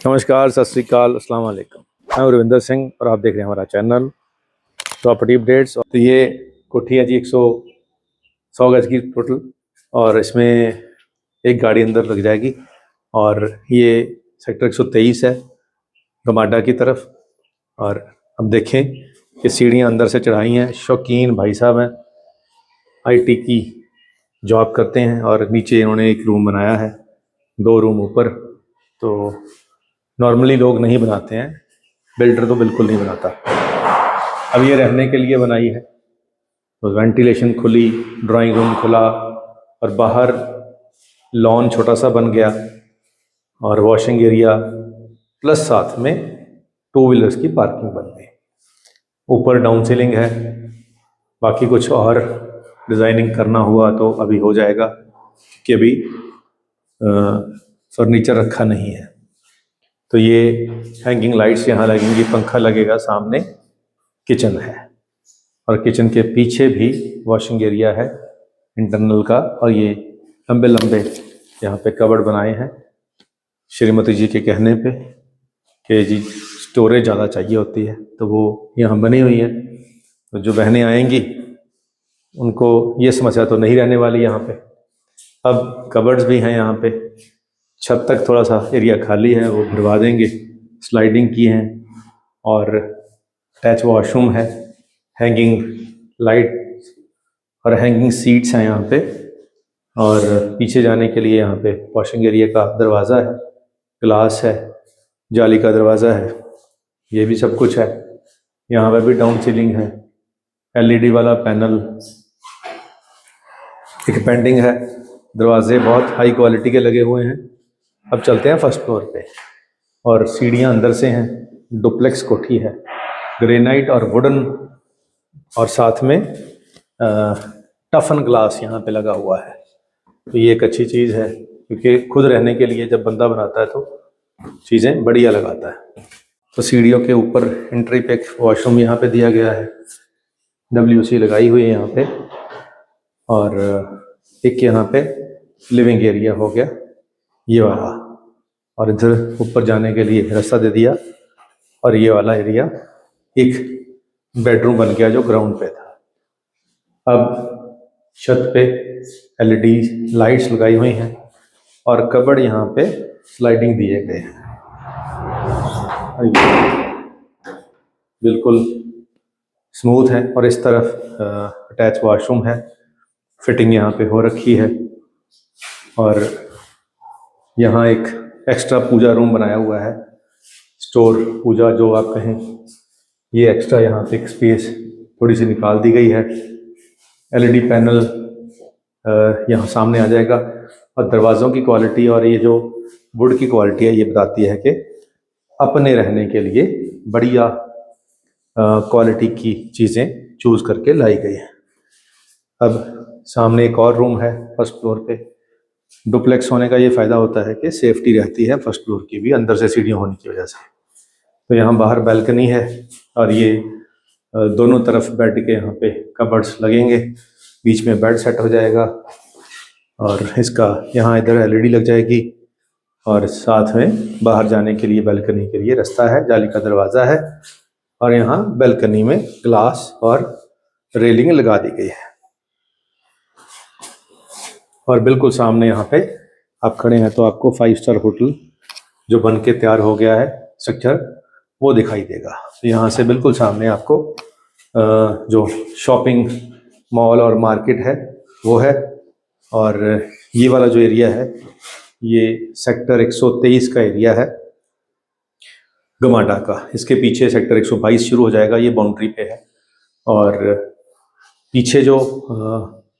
नमस्कार, सत श्री अकाल, अस्सलाम वालेकुम। मैं हूं रविंदर सिंह और आप देख रहे हैं हमारा चैनल प्रॉपर्टी अपडेट्स। तो ये कोठी है जी 100 गज की टोटल, और इसमें एक गाड़ी अंदर लग जाएगी। और ये सेक्टर 123 है गमाडा की तरफ। और अब देखें कि सीढ़ियाँ अंदर से चढ़ाई हैं। शौकीन भाई साहब हैं, IT की जॉब करते हैं, और नीचे इन्होंने एक रूम बनाया है, 2 रूम ऊपर। तो नॉर्मली लोग नहीं बनाते हैं, बिल्डर तो बिल्कुल नहीं बनाता। अब ये रहने के लिए बनाई है, तो वेंटिलेशन खुली, ड्राइंग रूम खुला, और बाहर लॉन छोटा सा बन गया, और वॉशिंग एरिया, प्लस साथ में 2 व्हीलर्स की पार्किंग बन गई। ऊपर डाउन सीलिंग है। बाकी कुछ और डिज़ाइनिंग करना हुआ तो अभी हो जाएगा, कि अभी फर्नीचर रखा नहीं है। तो ये हैंगिंग लाइट्स यहाँ लगेंगी, पंखा लगेगा। सामने किचन है, और किचन के पीछे भी वॉशिंग एरिया है इंटरनल का। और ये लंबे लंबे यहाँ पे कबर्ड बनाए हैं श्रीमती जी के कहने पे कि जी स्टोरेज ज़्यादा चाहिए होती है, तो वो यहाँ बनी हुई है। तो जो बहनें आएंगी उनको ये समस्या तो नहीं रहने वाली यहाँ पे। अब कबर्ड्स भी हैं यहाँ पे। छत तक थोड़ा सा एरिया खाली है, वो भरवा देंगे। स्लाइडिंग की हैं, और अटैच वॉशरूम है, हैंगिंग लाइट और हैंगिंग सीट्स हैं यहाँ पे। और पीछे जाने के लिए यहाँ पे वॉशिंग एरिया का दरवाज़ा है, ग्लास है, जाली का दरवाज़ा है, ये भी सब कुछ है। यहाँ पे भी डाउन सीलिंग है, LED वाला पैनल एक पेंडिंग है। दरवाजे बहुत हाई क्वालिटी के लगे हुए हैं। अब चलते हैं फर्स्ट फ्लोर पे, और सीढ़ियाँ अंदर से हैं। डुप्लेक्स कोठी है, ग्रेनाइट और वुडन, और साथ में टफन ग्लास यहाँ पे लगा हुआ है। तो ये एक अच्छी चीज़ है, क्योंकि खुद रहने के लिए जब बंदा बनाता है तो चीज़ें बढ़िया लगाता है। तो सीढ़ियों के ऊपर एंट्री पे एक वॉशरूम यहाँ पे दिया गया है, WC लगाई हुई है यहाँ पे। और एक यहाँ पे लिविंग एरिया हो गया ये वाला, और इधर ऊपर जाने के लिए रास्ता दे दिया। और ये वाला एरिया एक बेडरूम बन गया जो ग्राउंड पे था। अब छत पे LED लाइट्स लगाई हुई हैं, और कबर्ड यहाँ पे स्लाइडिंग दिए गए हैं। बिल्कुल स्मूथ है, और इस तरफ अटैच वॉशरूम है, फिटिंग यहाँ पे हो रखी है। और यहाँ एक एक्स्ट्रा पूजा रूम बनाया हुआ है, स्टोर पूजा जो आप कहें। ये एक्स्ट्रा यहाँ पे एक स्पेस थोड़ी सी निकाल दी गई है। LED पैनल यहाँ सामने आ जाएगा, और दरवाज़ों की क्वालिटी और ये जो वुड की क्वालिटी है, ये बताती है कि अपने रहने के लिए बढ़िया क्वालिटी की चीज़ें चूज़ करके लाई गई हैं। अब सामने एक और रूम है फर्स्ट फ्लोर पे। डुप्लेक्स होने का ये फ़ायदा होता है कि सेफ्टी रहती है फर्स्ट फ्लोर की भी, अंदर से सीढ़ियाँ होने की वजह से। तो यहाँ बाहर बैल्कनी है, और ये दोनों तरफ बेड के यहाँ पे कबर्ड्स लगेंगे, बीच में बेड सेट हो जाएगा। और इसका यहाँ इधर LED लग जाएगी, और साथ में बाहर जाने के लिए बैल्कनी के लिए रास्ता है, जाली का दरवाज़ा है। और यहाँ बैल्कनी में ग्लास और रेलिंग लगा दी गई है। और बिल्कुल सामने यहाँ पे आप खड़े हैं तो आपको 5 स्टार होटल जो बन के तैयार हो गया है स्ट्रक्चर, वो दिखाई देगा। तो यहाँ से बिल्कुल सामने आपको जो शॉपिंग मॉल और मार्केट है वो है। और ये वाला जो एरिया है, ये सेक्टर 123 का एरिया है गमाडा का। इसके पीछे सेक्टर 122 शुरू हो जाएगा, ये बाउंड्री पे है। और पीछे जो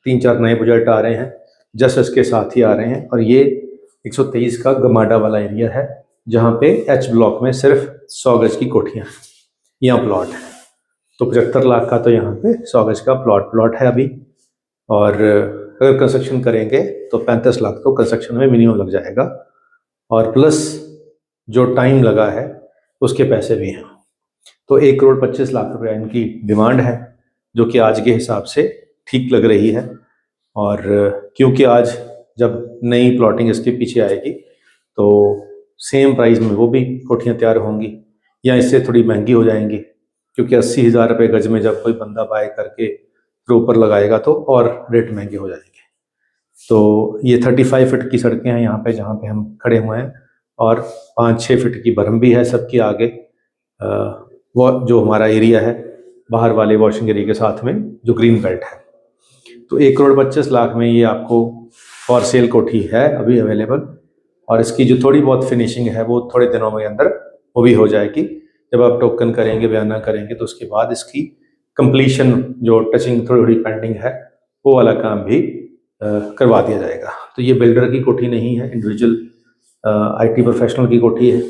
3-4 नए प्रोजेक्ट आ रहे हैं, जस्ट इसके साथ ही आ रहे हैं। और ये 123 का गमाडा वाला एरिया है, जहाँ पे H ब्लॉक में सिर्फ 100 गज की कोठियाँ यहाँ प्लॉट है। तो 75 लाख का तो यहाँ पे 100 गज का प्लॉट है अभी। और अगर कंस्ट्रक्शन करेंगे तो 35 लाख तो कंस्ट्रक्शन में मिनिमम लग जाएगा, और प्लस जो टाइम लगा है उसके पैसे भी हैं। तो 1,25 करोड़ रुपया इनकी डिमांड है, जो कि आज के हिसाब से ठीक लग रही है। और क्योंकि आज जब नई प्लॉटिंग इसके पीछे आएगी तो सेम प्राइस में वो भी कोठियाँ तैयार होंगी या इससे थोड़ी महंगी हो जाएंगी, क्योंकि 80,000 रुपये गज में जब कोई बंदा बाय करके फिर ऊपर लगाएगा तो और रेट महंगे हो जाएंगे। तो ये 35 फीट की सड़कें हैं यहाँ पे जहाँ पे हम खड़े हुए हैं, और 5-6 फीट की बरम भी है सबके आगे। वो जो हमारा एरिया है बाहर वाले वॉशिंग एरिया के साथ में जो ग्रीन बेल्ट है, तो 1,25,00,000 में ये आपको फॉर सेल कोठी है अभी अवेलेबल। और इसकी जो थोड़ी बहुत फिनिशिंग है वो थोड़े दिनों में अंदर वो भी हो जाएगी। जब आप टोकन करेंगे, बयाना करेंगे, तो उसके बाद इसकी कंप्लीशन जो टचिंग थोड़ी थोड़ी पेंडिंग है वो वाला काम भी करवा दिया जाएगा। तो ये बिल्डर की कोठी नहीं है, इंडिविजुअल IT प्रोफेशनल की कोठी है।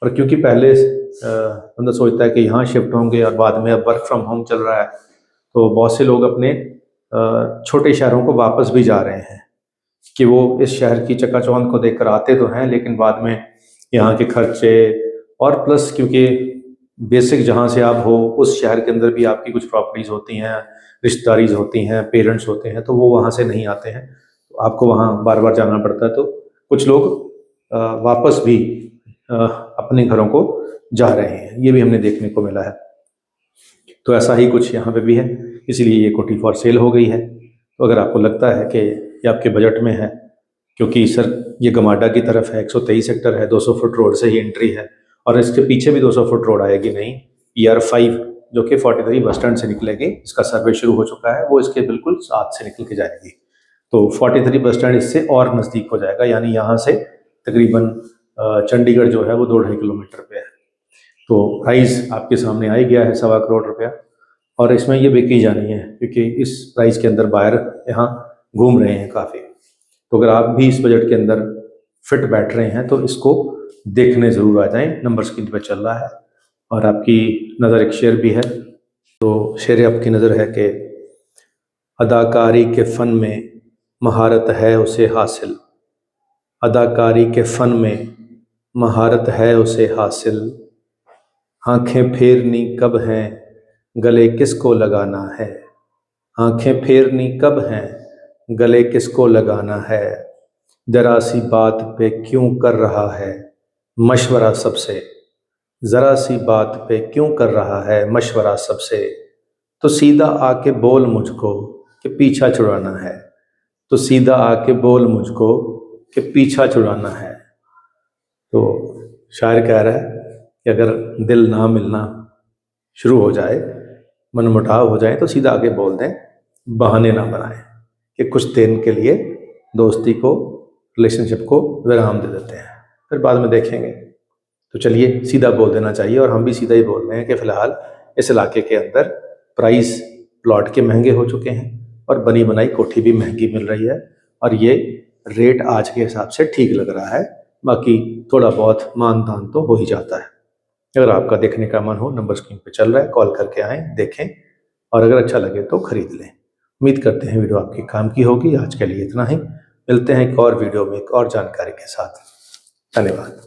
और क्योंकि पहले बंदा सोचता है कि यहाँ शिफ्ट होंगे और बाद में अब वर्क फ्रॉम होम चल रहा है, तो बहुत से लोग अपने छोटे शहरों को वापस भी जा रहे हैं कि वो इस शहर की चकाचौंध को देखकर आते तो हैं, लेकिन बाद में यहाँ के खर्चे और प्लस क्योंकि बेसिक जहाँ से आप हो उस शहर के अंदर भी आपकी कुछ प्रॉपर्टीज़ होती हैं, रिश्तेदारीज होती हैं, पेरेंट्स होते हैं, तो वो वहाँ से नहीं आते हैं, तो आपको वहाँ बार बार जाना पड़ता है। तो कुछ लोग वापस भी अपने घरों को जा रहे हैं, ये भी हमने देखने को मिला है। तो ऐसा ही कुछ यहाँ पे भी है, इसीलिए ये कोठी फॉर सेल हो गई है। तो अगर आपको लगता है कि ये आपके बजट में है, क्योंकि सर ये गमाडा की तरफ है, 123 सेक्टर है, 200 फुट रोड से ही एंट्री है, और इसके पीछे भी 200 फुट रोड आएगी नहीं, ER5 जो कि 43 बस स्टैंड से निकलेगी, इसका सर्वे शुरू हो चुका है, वो इसके बिल्कुल साथ से निकल के जाएगी। तो 43 बस स्टैंड इससे और नज़दीक हो जाएगा, यानी यहाँ से तकरीबन चंडीगढ़ जो है वो 2-2.5 किलोमीटर पे है। तो प्राइस आपके सामने आ ही गया है, 1.25 करोड़ रुपया, और इसमें ये बिकी जानी है क्योंकि इस प्राइस के अंदर बायर यहाँ घूम रहे हैं काफ़ी। तो अगर आप भी इस बजट के अंदर फिट बैठ रहे हैं तो इसको देखने ज़रूर आ जाएं, नंबर स्क्रीन पर चल रहा है। और आपकी नज़र एक शेर भी है, तो शेर आपकी नज़र है कि अदाकारी के फ़न में महारत है उसे हासिल, अदाकारी के फ़न में महारत है उसे हासिल, आंखें फेरनी कब हैं गले किसको लगाना है, आंखें फेरनी कब हैं गले किसको लगाना है, जरा सी बात पे क्यों कर रहा है मशवरा सबसे, ज़रा सी बात पे क्यों कर रहा है मशवरा सबसे, तो सीधा आके बोल मुझको कि पीछा छुड़ाना है, तो सीधा आके बोल मुझको कि पीछा छुड़ाना है। तो शायर कह रहा है कि अगर दिल ना मिलना शुरू हो जाए, मनमुटाव हो जाए, तो सीधा आगे बोल दें, बहाने ना बनाएं कि कुछ दिन के लिए दोस्ती को, रिलेशनशिप को विराम दे देते हैं, फिर बाद में देखेंगे। तो चलिए सीधा बोल देना चाहिए, और हम भी सीधा ही बोल रहे हैं कि फ़िलहाल इस इलाके के अंदर प्राइस प्लॉट के महंगे हो चुके हैं और बनी बनाई कोठी भी महंगी मिल रही है, और ये रेट आज के हिसाब से ठीक लग रहा है, बाकी थोड़ा बहुत मान तान तो हो ही जाता है। अगर आपका देखने का मन हो, नंबर स्क्रीन पे चल रहा है, कॉल करके आएँ, देखें, और अगर अच्छा लगे तो ख़रीद लें। उम्मीद करते हैं वीडियो आपके काम की होगी। आज के लिए इतना ही, मिलते हैं एक और वीडियो में एक और जानकारी के साथ। धन्यवाद।